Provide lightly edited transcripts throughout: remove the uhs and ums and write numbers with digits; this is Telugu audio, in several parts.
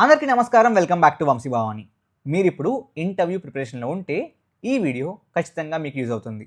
అందరికీ నమస్కారం. Welcome back to Vamsi Bhavani. మీరిప్పుడు ఇంటర్వ్యూ ప్రిపరేషన్లో ఉంటే ఈ వీడియో ఖచ్చితంగా మీకు యూజ్ అవుతుంది.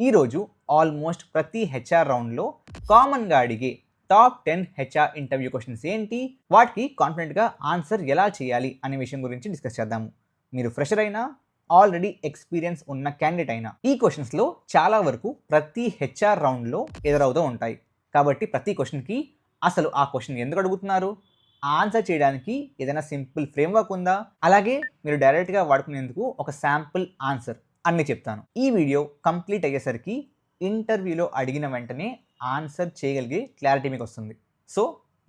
ఈరోజు ఆల్మోస్ట్ ప్రతి హెచ్ఆర్ రౌండ్లో కామన్గా అడిగే టాప్ 10 హెచ్ఆర్ ఇంటర్వ్యూ క్వశ్చన్స్ ఏంటి, వాటికి కాన్ఫిడెంట్గా ఆన్సర్ ఎలా చేయాలి అనే విషయం గురించి డిస్కస్ చేద్దాము. మీరు ఫ్రెషర్ అయినా, ఆల్రెడీ ఎక్స్పీరియన్స్ ఉన్న క్యాండిడేట్ అయినా, ఈ క్వశ్చన్స్లో చాలా వరకు ప్రతి హెచ్ఆర్ రౌండ్లో ఎదురవుతూ ఉంటాయి. కాబట్టి ప్రతి క్వశ్చన్కి అసలు ఆ క్వశ్చన్ ఎందుకు అడుగుతున్నారు, ఆన్సర్ చేయడానికి ఏదైనా సింపుల్ ఫ్రేమ్వర్క్ ఉందా, అలాగే మీరు డైరెక్ట్గా వాడుకునేందుకు ఒక శాంపుల్ ఆన్సర్ అన్నీ చెప్తాను. ఈ వీడియో కంప్లీట్ అయ్యేసరికి ఇంటర్వ్యూలో అడిగిన వెంటనే ఆన్సర్ చేయగలిగే క్లారిటీ మీకు వస్తుంది. So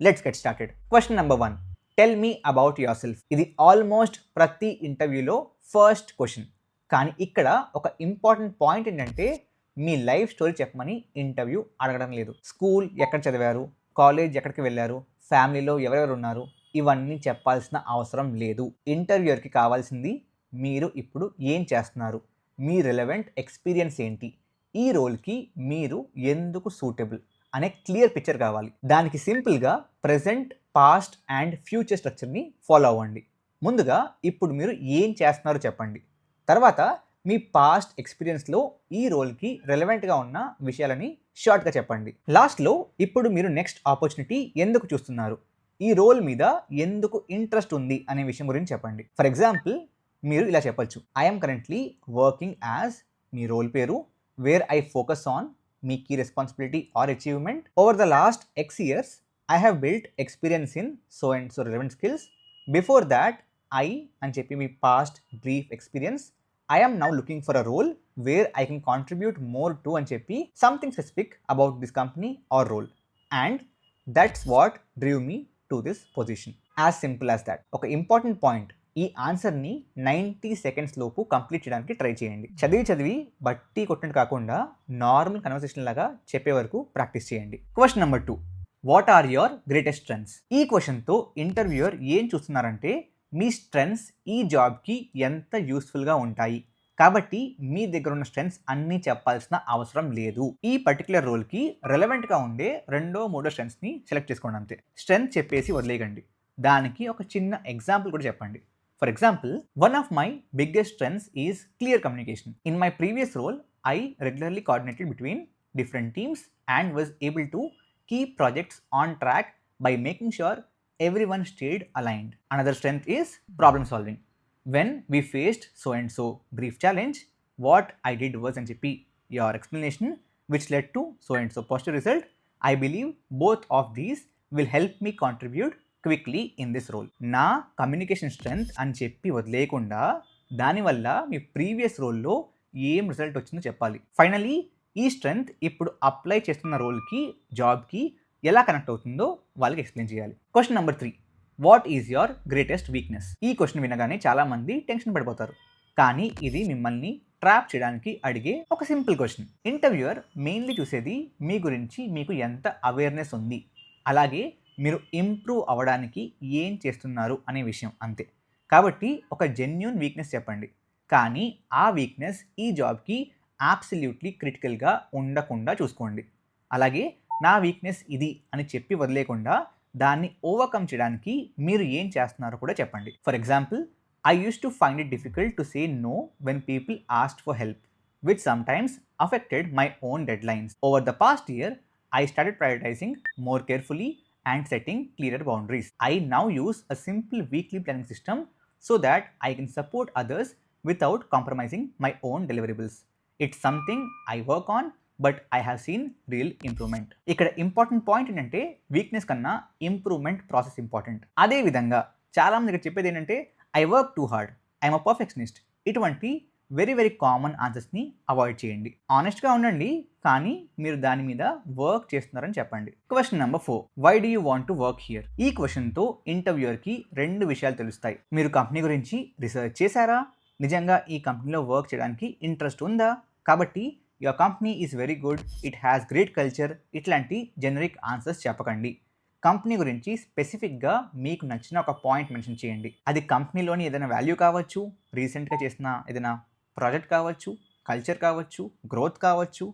let's get started. Question number 1, tell me about your self. ఇది ఆల్మోస్ట్ ప్రతి ఇంటర్వ్యూలో ఫస్ట్ క్వశ్చన్. కానీ ఇక్కడ ఒక ఇంపార్టెంట్ పాయింట్ ఏంటంటే, మీ లైఫ్ స్టోరీ చెప్పమని ఇంటర్వ్యూ అడగడం లేదు. స్కూల్ ఎక్కడ చదివారు, కాలేజ్ ఎక్కడికి వెళ్ళారు, ఫ్యామిలీలో ఎవరెవరు ఉన్నారు, ఇవన్నీ చెప్పాల్సిన అవసరం లేదు. ఇంటర్వ్యూయర్కి కావాల్సింది మీరు ఇప్పుడు ఏం చేస్తున్నారు, మీ రిలవెంట్ ఎక్స్పీరియన్స్ ఏంటి, ఈ రోల్కి మీరు ఎందుకు సూటబుల్ అనే క్లియర్ పిక్చర్ కావాలి. దానికి సింపుల్గా ప్రెజెంట్, పాస్ట్ అండ్ ఫ్యూచర్ స్ట్రక్చర్ని ఫాలో అవ్వండి. ముందుగా ఇప్పుడు మీరు ఏం చేస్తున్నారో చెప్పండి. తర్వాత మీ పాస్ట్ ఎక్స్పీరియన్స్లో ఈ రోల్కి రెలవెంట్గా ఉన్న విషయాలని షార్ట్గా చెప్పండి. లాస్ట్లో ఇప్పుడు మీరు నెక్స్ట్ ఆపర్చునిటీ ఎందుకు చూస్తున్నారు, ఈ రోల్ మీద ఎందుకు ఇంట్రెస్ట్ ఉంది అనే విషయం గురించి చెప్పండి. ఫర్ ఎగ్జాంపుల్ మీరు ఇలా చెప్పొచ్చు, ఐఎమ్ కరెంట్లీ వర్కింగ్ యాజ్, మీ రోల్ పేరు, వేర్ ఐ ఫోకస్ ఆన్, మీ key responsibility or achievement, over the last X years I have built experience in so and so relevant skills, before that I అని చెప్పి మీ past brief experience, I am now looking for a role where I can contribute more to అని చెప్పి something specific about this company or role, and that's what drew me to this position. As simple as that. ఒక ఇంపార్టెంట్ పాయింట్, ఈ ఆన్సర్ని 90 సెకండ్స్ లోపు కంప్లీట్ చేయడానికి ట్రై చేయండి. చదివి బట్టి కొట్టినట్టు కాకుండా నార్మల్ కన్వర్సేషన్ లాగా చెప్పే వరకు ప్రాక్టీస్ చేయండి. Question number 2, what are your greatest strengths. ఈ క్వశ్చన్తో ఇంటర్వ్యూయర్ ఏం చూస్తున్నారంటే, మీ స్ట్రెంగ్స్ ఈ జాబ్కి ఎంత యూస్ఫుల్గా ఉంటాయి. కాబట్టి మీ దగ్గర ఉన్న స్ట్రెంగ్స్ అన్నీ చెప్పాల్సిన అవసరం లేదు. ఈ పర్టికులర్ రోల్కి రెలవెంట్గా ఉండే 2-3 స్ట్రెంగ్స్ని సెలెక్ట్ చేసుకోండి అంతే. స్ట్రెంగ్త్ చెప్పేసి వదిలేయండి, దానికి ఒక చిన్న ఎగ్జాంపుల్ కూడా చెప్పండి. For example, one of my biggest strengths is clear communication. In my previous role I regularly coordinated between different teams and was able to keep projects on track by making sure everyone stayed aligned. Another strength is problem solving. When we faced so and so brief challenge, what I did was and చెప్పి your explanation which led to so and so positive result. I believe both of these will help me contribute quickly in this role. నా కమ్యూనికేషన్ స్ట్రెంగ్త్ అని చెప్పి వదిలేయకుండా దానివల్ల మీ ప్రీవియస్ రోల్లో ఏం రిజల్ట్ వచ్చిందో చెప్పాలి. ఫైనలీ ఈ స్ట్రెంగ్త్ ఇప్పుడు అప్లై చేస్తున్న రోల్కి, జాబ్కి ఎలా కనెక్ట్ అవుతుందో వాళ్ళకి ఎక్స్ప్లెయిన్ చేయాలి. Question number 3, what is your greatest weakness. ఈ క్వశ్చన్ వినగానే చాలామంది టెన్షన్ పడిపోతారు, కానీ ఇది మిమ్మల్ని ట్రాప్ చేయడానికి అడిగే ఒక సింపుల్ క్వశ్చన్. ఇంటర్వ్యూయర్ మెయిన్లీ చూసేది మీ గురించి మీకు ఎంత అవేర్నెస్ ఉంది, అలాగే మీరు ఇంప్రూవ్ అవ్వడానికి ఏం చేస్తున్నారు అనే విషయం అంతే. కాబట్టి ఒక జెన్యూన్ వీక్నెస్ చెప్పండి, కానీ ఆ వీక్నెస్ ఈ జాబ్కి అబ్సల్యూట్లీ క్రిటికల్గా ఉండకుండా చూసుకోండి. అలాగే నా వీక్నెస్ ఇది అని చెప్పి వదిలేకుండా దాన్ని ఓవర్కమ్ చేయడానికి మీరు ఏం చేస్తున్నారో కూడా చెప్పండి. For example, I use to find it difficult to say no when people asked for help, which sometimes affected my own deadlines. Over the past year I started prioritising more carefully and setting clearer boundaries. I now use a simple weekly planning system so that I can support others without compromising my own deliverables. It's something I work on, but I have seen real improvement. ఇక్కడ ఇంపార్టెంట్ పాయింట్ ఏంటంటే, వీక్నెస్ కన్నా ఇంప్రూవ్మెంట్ ప్రాసెస్ ఇంపార్టెంట్. అదేవిధంగా చాలామంది ఇక్కడ చెప్పేది ఏంటంటే, I work too hard, I'm a perfectionist. ఇటువంటి వెరీ కామన్ ఆన్సర్స్ని అవాయిడ్ చేయండి. ఆనెస్ట్గా ఉండండి, కానీ మీరు దాని మీద వర్క్ చేస్తున్నారని చెప్పండి. Question number 4, why do you want to work here. ఈ క్వశ్చన్తో ఇంటర్వ్యూయర్కి 2 విషయాలు తెలుస్తాయి. మీరు కంపెనీ గురించి రీసెర్చ్ చేశారా, నిజంగా ఈ కంపెనీలో వర్క్ చేయడానికి ఇంట్రెస్ట్ ఉందా, కాబట్టి your company is very good, it has great culture, ఇట్లాంటి జనరిక్ ఆన్సర్స్ చెప్పకండి. కంపెనీ గురించి స్పెసిఫిక్గా మీకు నచ్చిన ఒక పాయింట్ మెన్షన్ చేయండి. అది కంపెనీలోని ఏదైనా వాల్యూ కావచ్చు, రీసెంట్గా చేసిన ఏదైనా ప్రాజెక్ట్ కావచ్చు, కల్చర్ కావచ్చు, గ్రోత్ కావచ్చు,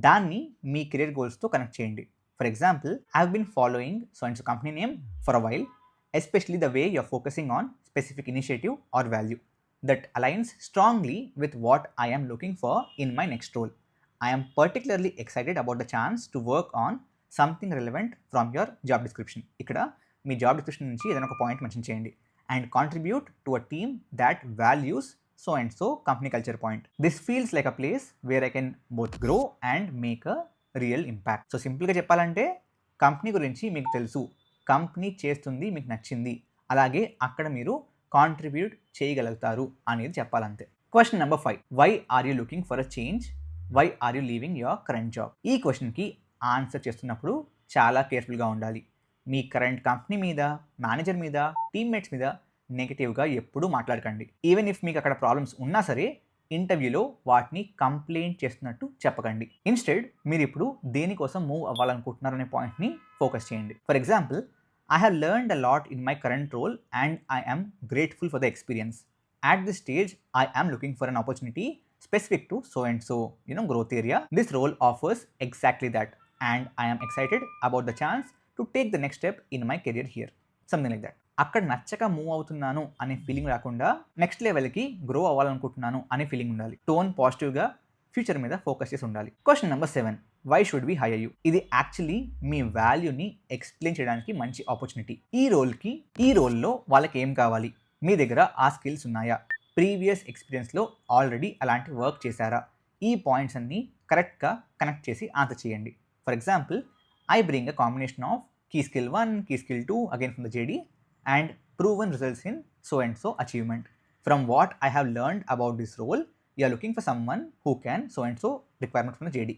దాన్ని మీ కెరీర్ గోల్స్తో కనెక్ట్ చేయండి. For example, I have been following so and so company name for a while, especially the way you're focusing on specific initiative or value that aligns strongly with what I am looking for in my next role. I am particularly excited about the chance to work on something relevant from your job description. ఇక్కడ మీ జాబ్ డిస్క్రిప్షన్ నుంచి ఏదైనా ఒక పాయింట్ మెన్షన్ చేయండి and contribute to a team that values so and so company culture point. This feels like a place where I can both grow and make a real impact. So సింపుల్గా చెప్పాలంటే కంపెనీ గురించి మీకు తెలుసు, కంపెనీ చేస్తుంది మీకు నచ్చింది, అలాగే అక్కడ మీరు కాంట్రిబ్యూట్ చేయగలుగుతారు అనేది చెప్పాలంతే. Question number 5, why are you looking for a change, why are you leaving your current job? ఈ క్వశ్చన్కి ఆన్సర్ చేస్తున్నప్పుడు చాలా కేర్ఫుల్గా ఉండాలి. మీ కరెంట్ కంపెనీ మీద, మేనేజర్ మీద, టీమ్మేట్స్ మీద నెగిటివ్గా ఎప్పుడూ మాట్లాడకండి. ఈవెన్ ఇఫ్ మీకు అక్కడ ప్రాబ్లమ్స్ ఉన్నా సరే ఇంటర్వ్యూలో వాటిని కంప్లైంట్ చేస్తున్నట్టు చెప్పకండి. ఇన్స్టెడ్ మీరు ఇప్పుడు దేనికోసం మూవ్ అవ్వాలనుకుంటున్నారనే పాయింట్ని ఫోకస్ చేయండి. For example, I have learned a lot in my current role and I am grateful for the experience. At this stage, I am looking for an opportunity specific to so and so, growth area. This role offers exactly that and I am excited about the chance to take the next step in my career here. Something like that. అక్కడ నచ్చక మూవ్ అవుతున్నాను అనే ఫీలింగ్ రాకుండా నెక్స్ట్ లెవెల్కి గ్రో అవ్వాలనుకుంటున్నాను అనే ఫీలింగ్ ఉండాలి. టోన్ పాజిటివ్గా ఫ్యూచర్ మీద ఫోకస్ చేసి ఉండాలి. Question number 7, why should we hire you? ఇది యాక్చువల్లీ మీ వాల్యూని ఎక్స్ప్లెయిన్ చేయడానికి మంచి ఆపర్చునిటీ. ఈ రోల్లో వాళ్ళకి ఏం కావాలి, మీ దగ్గర ఆ స్కిల్స్ ఉన్నాయా, ప్రీవియస్ ఎక్స్పీరియన్స్లో ఆల్రెడీ అలాంటి వర్క్ చేశారా, ఈ పాయింట్స్ అన్నీ కరెక్ట్గా కనెక్ట్ చేసి ఆన్సర్ చేయండి. For example, I bring a combination of key skill 1, key skill 2 again from the JD and proven results in so and so achievement. From what I have learned about this role, you are looking for someone who can so and so requirement from the JD.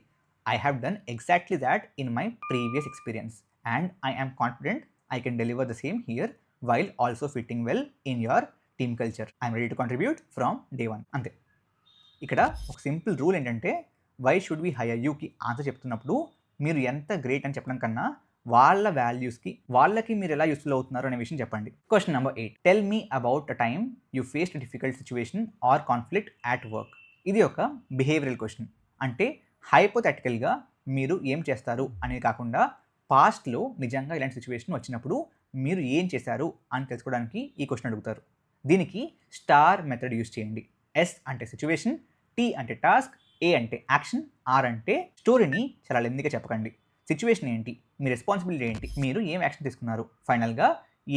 I have done exactly that in my previous experience and I am confident I can deliver the same here while also fitting well in your team culture. I am ready to contribute from day one. అంతే. ఇక్కడ ఒక సింపుల్ రూల్ ఏంటంటే వై షుడ్ వి హైర్ యూకి ఆన్సర్ చెప్తున్నప్పుడు మీరు ఎంత గ్రేట్ అని చెప్పడం కన్నా వాళ్ళ వాల్యూస్కి, వాళ్ళకి మీరు ఎలా యూస్ఫుల్ అవుతున్నారు అనే విషయం చెప్పండి. Question number 8, tell me about a time you faced difficult situation or conflict at work. ఇది ఒక బిహేవియరల్ క్వశ్చన్. అంటే హైపోథెటికల్గా మీరు ఏం చేస్తారు అనేది కాకుండా పాస్ట్లో నిజంగా ఇలాంటి సిచ్యువేషన్ వచ్చినప్పుడు మీరు ఏం చేశారు అని తెలుసుకోవడానికి ఈ క్వశ్చన్ అడుగుతారు. దీనికి స్టార్ మెథడ్ యూస్ చేయండి. ఎస్ అంటే సిచ్యువేషన్, టీ అంటే టాస్క్, ఏ అంటే యాక్షన్, ఆర్ అంటే స్టోరీని చాలా లెందీగా చెప్పకండి. సిచ్యువేషన్ ఏంటి, మీ రెస్పాన్సిబిలిటీ ఏంటి, మీరు ఏం యాక్షన్ తీసుకున్నారు, ఫైనల్గా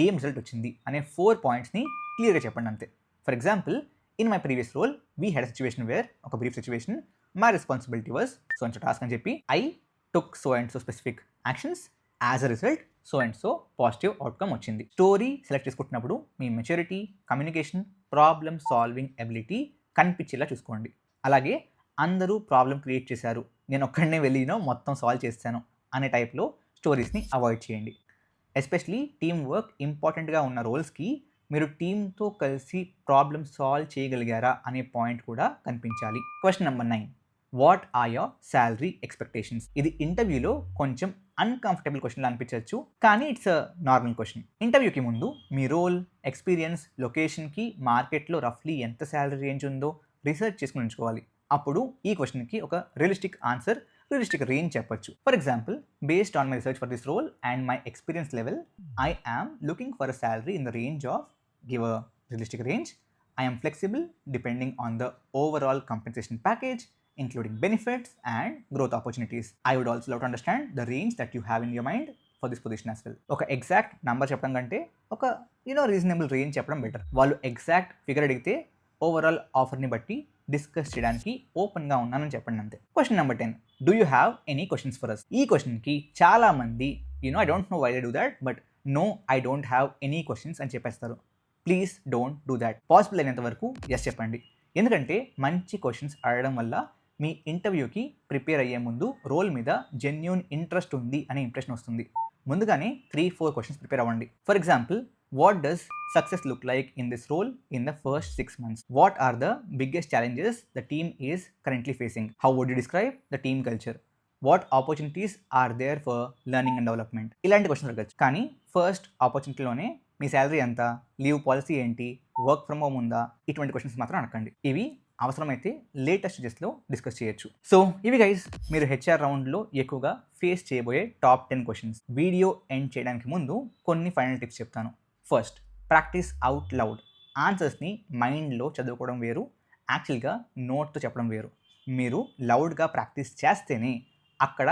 ఏం రిజల్ట్ వచ్చింది అనే 4 పాయింట్స్ని క్లియర్గా చెప్పండి అంతే. For example, in my previous role we had a situation where, ఒక brief situation, my responsibility was so and so task అని చెప్పి I took so and so specific actions, as a result so and so positive outcome వచ్చింది. స్టోరీ సెలెక్ట్ చేసుకుంటున్నప్పుడు మీ maturity, communication, problem solving ability కనిపించేలా చూసుకోండి. అలాగే అందరూ ప్రాబ్లం క్రియేట్ చేశారు, నేను ఒక్కడనే వెళ్ళి మొత్తం సాల్వ్ చేస్తాను అనే టైప్లో స్టోరీస్ని అవాయిడ్ చేయండి. ఎస్పెషలీ టీమ్ వర్క్ ఇంపార్టెంట్గా ఉన్న రోల్స్కి మీరు టీంతో కలిసి ప్రాబ్లమ్ సాల్వ్ చేయగలిగారా అనే పాయింట్ కూడా కనిపించాలి. Question number 9, what are your salary expectations? ఇది ఇంటర్వ్యూలో కొంచెం అన్కంఫర్టబుల్ క్వశ్చన్లా అనిపించవచ్చు, కానీ ఇట్స్ అ నార్మల్ క్వశ్చన్. ఇంటర్వ్యూకి ముందు మీ రోల్, ఎక్స్పీరియన్స్, లొకేషన్కి మార్కెట్లో రఫ్లీ ఎంత శాలరీ రేంజ్ ఉందో రీసెర్చ్ చేసుకుని ఉంచుకోవాలి. అప్పుడు ఈ క్వశ్చన్కి ఒక రియలిస్టిక్ ఆన్సర్, రియలిస్టిక్ రేంజ్ చెప్పొచ్చు. For example, based on my research for this role and my experience level, I am looking for a salary in the range of, give a realistic range. I am flexible depending on the overall compensation package, including benefits and growth opportunities. I would also love to understand the range that you have in your mind for this position as well. ఒక ఎగ్జాక్ట్ నెంబర్ చెప్పడం కంటే ఒక రీజనబుల్ రేంజ్ చెప్పడం బెటర్. వాళ్ళు ఎగ్జాక్ట్ ఫిగర్ అడిగితే ఓవరాల్ ఆఫర్ని బట్టి డిస్కస్ చేయడానికి ఓపెన్గా ఉన్నానని చెప్పండి అంతే. Question number 10, do you have any questions for us? ఈ క్వశ్చన్కి చాలామంది I don't know why they do that, but no I don't have any questions అని చెప్పేస్తారు. Please don't do that. Possible అయినంత వరకు ఎస్ చెప్పండి. ఎందుకంటే మంచి క్వశ్చన్స్ అడగడం వల్ల మీ ఇంటర్వ్యూకి ప్రిపేర్ అయ్యే ముందు రోల్ మీద జెన్యూన్ ఇంట్రెస్ట్ ఉంది అనే ఇంప్రెషన్ వస్తుంది. ముందుగానే 3-4 క్వశ్చన్స్ ప్రిపేర్ అవ్వండి. For example, what does success look like in this role in the first 6 months? What are the biggest challenges the team is currently facing? How would you describe the team culture? What opportunities are there for learning and development? ఇలాంటి క్వశ్చన్స్ అడగచ్చు. కానీ ఫస్ట్ ఆపర్చునిటీలోనే మీ శాలరీ ఎంత, లీవ్ పాలసీ ఏంటి, వర్క్ ఫ్రమ్ హోమ్ ఉందా, ఇటువంటి క్వశ్చన్స్ మాత్రం అడగండి. ఇవి అవసరమైతే లేటెస్ట్ స్టేజెస్లో డిస్కస్ చేయొచ్చు. సో ఇవి గైస్ మీరు హెచ్ఆర్ రౌండ్లో ఎక్కువగా ఫేస్ చేయబోయే టాప్ 10 క్వశ్చన్స్. వీడియో ఎండ్ చేయడానికి ముందు కొన్ని ఫైనల్ టిప్స్ చెప్తాను. First, practice out loud. ఆన్సర్స్ని మైండ్లో చదువుకోవడం వేరు, యాక్చువల్గా నోట్తో చెప్పడం వేరు. మీరు లౌడ్గా ప్రాక్టీస్ చేస్తేనే అక్కడ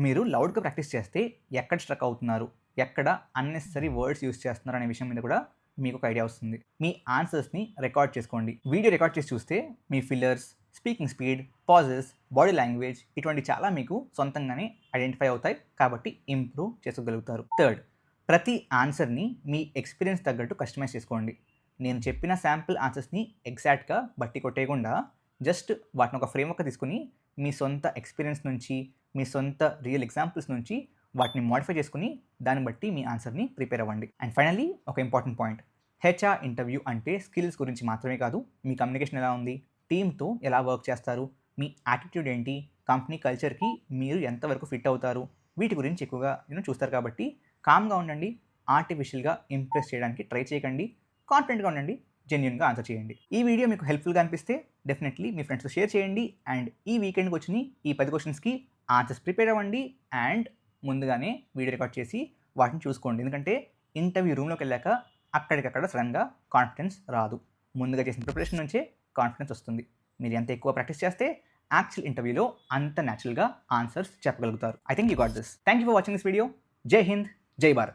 మీరు లౌడ్గా ప్రాక్టీస్ చేస్తే ఎక్కడ స్ట్రక్ అవుతున్నారు, ఎక్కడ అన్నెసరీ వర్డ్స్ యూస్ చేస్తున్నారు అనే విషయం మీద కూడా మీకు ఒక ఐడియా వస్తుంది. మీ ఆన్సర్స్ని రికార్డ్ చేసుకోండి. వీడియో రికార్డ్ చేసి చూస్తే మీ fillers, speaking speed, pauses, body language ఇటువంటి చాలా మీకు సొంతంగానే ఐడెంటిఫై అవుతాయి, కాబట్టి ఇంప్రూవ్ చేసుకోగలుగుతారు. థర్డ్, ప్రతి ఆన్సర్ని మీ ఎక్స్పీరియన్స్ తగ్గట్టు కస్టమైజ్ చేసుకోండి. నేను చెప్పిన శాంపుల్ ఆన్సర్స్ని ఎగ్జాక్ట్గా బట్టి కొట్టేయకుండా జస్ట్ వాటిని ఒక ఫ్రేమ్వర్క్ తీసుకుని మీ సొంత ఎక్స్పీరియన్స్ నుంచి, మీ సొంత రియల్ ఎగ్జాంపుల్స్ నుంచి వాటిని మోడిఫై చేసుకుని దాన్ని బట్టి మీ ఆన్సర్ని ప్రిపేర్ అవ్వండి. అండ్ ఫైనల్లీ ఒక ఇంపార్టెంట్ పాయింట్, హెచ్ఆర్ ఇంటర్వ్యూ అంటే స్కిల్స్ గురించి మాత్రమే కాదు, మీ కమ్యూనికేషన్ ఎలా ఉంది, టీమ్తో ఎలా వర్క్ చేస్తారు, మీ యాటిట్యూడ్ ఏంటి, కంపెనీ కల్చర్కి మీరు ఎంతవరకు ఫిట్ అవుతారు, వీటి గురించి ఎక్కువగా చూస్తారు. కాబట్టి కామ్గా ఉండండి, ఆర్టిఫిషియల్గా ఇంప్రెస్ చేయడానికి ట్రై చేయకండి, కాన్ఫిడెంట్గా ఉండండి, జెన్యున్గా ఆన్సర్ చేయండి. ఈ వీడియో మీకు హెల్ప్ఫుల్గా అనిపిస్తే డెఫినెట్లీ మీ ఫ్రెండ్స్తో షేర్ చేయండి. అండ్ ఈ వీకెండ్కి వచ్చిన ఈ 10 క్వశ్చన్స్కి ఆన్సర్స్ ప్రిపేర్ అవ్వండి అండ్ ముందుగానే వీడియో రికార్డ్ చేసి వాటిని చూసుకోండి. ఎందుకంటే ఇంటర్వ్యూ రూమ్లోకి వెళ్ళాక అక్కడికక్కడ సడన్గా కాన్ఫిడెన్స్ రాదు. ముందుగా చేసిన ప్రిపరేషన్ నుంచే కాన్ఫిడెన్స్ వస్తుంది. మీరు ఎంత ఎక్కువ ప్రాక్టీస్ చేస్తే యాక్చువల్ ఇంటర్వ్యూలో అంత న్యాచురల్గా ఆన్సర్స్ చెప్పగలుగుతారు. I think you got this. Thank you for watching this video. జై హింద్, జై భారత్.